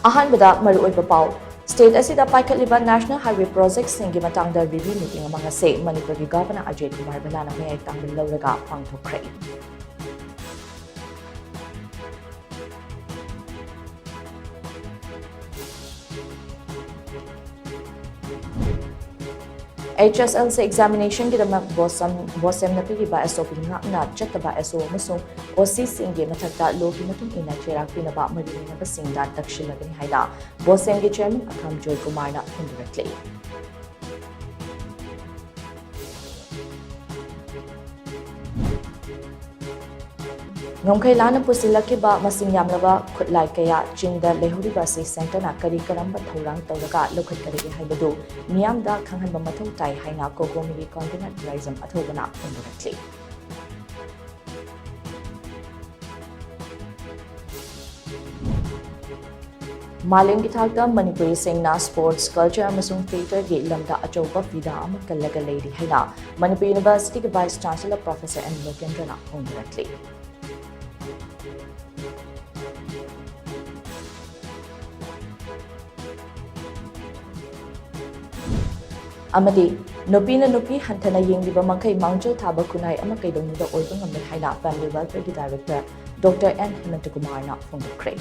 ꯑꯍꯥꯟꯕꯗ ꯃꯔꯨꯑꯣꯏꯕ ꯄꯥꯎ ꯁ꯭ꯇꯦꯠ ꯑꯁꯤꯗ ꯄꯥꯏꯈꯠꯂꯤꯕ ꯅꯦꯁꯅꯦꯜ ꯍꯥꯏꯋꯦ ꯄ꯭ꯔꯣꯖꯦꯛꯠꯁꯤꯡꯒꯤ ꯃꯇꯥꯡꯗ ꯔꯤꯚꯤꯌꯨ ꯃꯤꯇꯤꯡ ꯑꯃ ꯉꯁꯤ ꯃꯅꯤꯄꯨꯔꯒꯤ ꯒꯚꯔꯅꯔ ꯑꯖꯤꯠ ꯀꯨꯃꯥꯔ ꯕꯂꯥꯅ ꯃꯌꯥꯏ ꯇꯥꯡꯕ ꯂꯧꯔꯒ ꯄꯥꯡꯊꯣꯛꯈ꯭ꯔꯦ꯫ HSLC examinationꯒꯤꯗꯃꯛ ꯕꯣꯁꯦꯝꯅ ꯄꯤꯔꯤꯕ SOP ꯉꯥꯛꯅ ꯆꯠꯇꯕ SO ꯑꯃꯁꯨꯡ OCꯁꯤꯡꯒꯤ ꯃꯊꯛꯇ ꯂꯣꯒꯤ ꯃꯇꯨꯡ ꯏꯟꯅ ꯆꯩꯔꯥꯛ ꯄꯤꯅꯕ ꯃꯔꯤ ꯂꯩꯅꯕꯁꯤꯡꯗ ꯇꯛꯁꯤꯜꯂꯒꯅꯤ ꯍꯥꯏꯅ ꯕꯣꯁꯦꯝꯒꯤ ꯆꯦꯌꯔꯃꯦꯟ ꯑꯈꯝ ꯖꯣꯏ ꯀꯨꯃꯥꯔꯅ ꯐꯣꯡꯗꯣꯔꯛꯂꯤ꯫ ꯉꯝꯈꯩ ꯂꯥꯟꯅ ꯄꯨꯁꯤꯜꯂꯛꯈꯤꯕ ꯃꯁꯤꯡ ꯌꯥꯝꯂꯕ ꯈꯨꯠꯂꯥꯏ ꯀꯌꯥ ꯆꯤꯡꯗ ꯂꯩꯍꯧꯔꯤꯕ ꯑꯁꯤ ꯁꯦꯟꯇꯔꯅ ꯀꯔꯤ ꯀꯔꯝꯕ ꯊꯧꯔꯥꯡ ꯇꯧꯔꯒ ꯂꯧꯈꯠꯀꯗꯒꯦ ꯍꯥꯏꯕꯗꯨ ꯃꯤꯌꯥꯝꯗ ꯈꯪꯍꯟꯕ ꯃꯊꯧ ꯇꯥꯏ ꯍꯥꯏꯅ ꯀꯣꯀꯣꯃꯤꯒꯤ ꯀꯟꯚꯦꯅꯔ ꯇꯨꯔꯤꯖꯝ ꯑꯊꯧꯕꯅ ꯐꯣꯡꯗꯣꯔꯛꯂꯤ꯫ ꯃꯥꯂꯦꯝꯒꯤ ꯊꯥꯛꯇ ꯃꯅꯤꯄꯨꯔꯤꯁꯤꯡꯅ ꯁ꯭ꯄꯣꯔꯠꯁ, ꯀꯜꯆꯔ ꯑꯃꯁꯨꯡ ꯊꯤꯌꯦꯇꯔꯒꯤ ꯂꯝꯗ ꯑꯆꯧꯕ ꯐꯤꯗꯥ ꯑꯃ ꯀꯜꯂꯒ ꯂꯩꯔꯤ ꯍꯥꯏꯅ ꯃꯅꯤꯄꯨꯔ ꯌꯨꯅꯤꯚꯔꯁꯤꯇꯤꯒꯤ ꯚꯥꯏꯁ ꯆꯥꯟꯁꯦꯂꯔ ꯄ꯭ꯔꯣꯐꯦꯁꯔ ꯑꯦꯟ ꯂꯣꯀꯦꯟꯗ꯭ꯔꯅ ꯐꯣꯡꯗꯣꯔꯛꯂꯤ꯫ ꯑꯃꯗꯤ ꯅꯨꯄꯤꯅ ꯅꯨꯄꯤ ꯍꯟꯊꯅ ꯌꯦꯡꯂꯤꯕ ꯃꯈꯩ ꯃꯥꯡꯖꯤꯜ ꯊꯥꯕ ꯈꯨꯟꯅꯥꯏ ꯑꯃ ꯀꯩꯗꯧꯅꯨꯡꯗ ꯑꯣꯏꯕ ꯉꯝꯂꯣꯏ ꯍꯥꯏꯅ ꯐꯦꯃꯤꯂꯤ ꯋꯦꯜꯐꯦꯌꯔꯒꯤ ꯗꯥꯏꯔꯦꯛꯇꯔ ꯗꯣꯛꯇꯔ ꯑꯦꯟ ꯍꯦꯃꯟꯇꯀꯨꯃꯥꯔꯅ ꯐꯣꯡꯗꯣꯛꯈ꯭ꯔꯦ꯫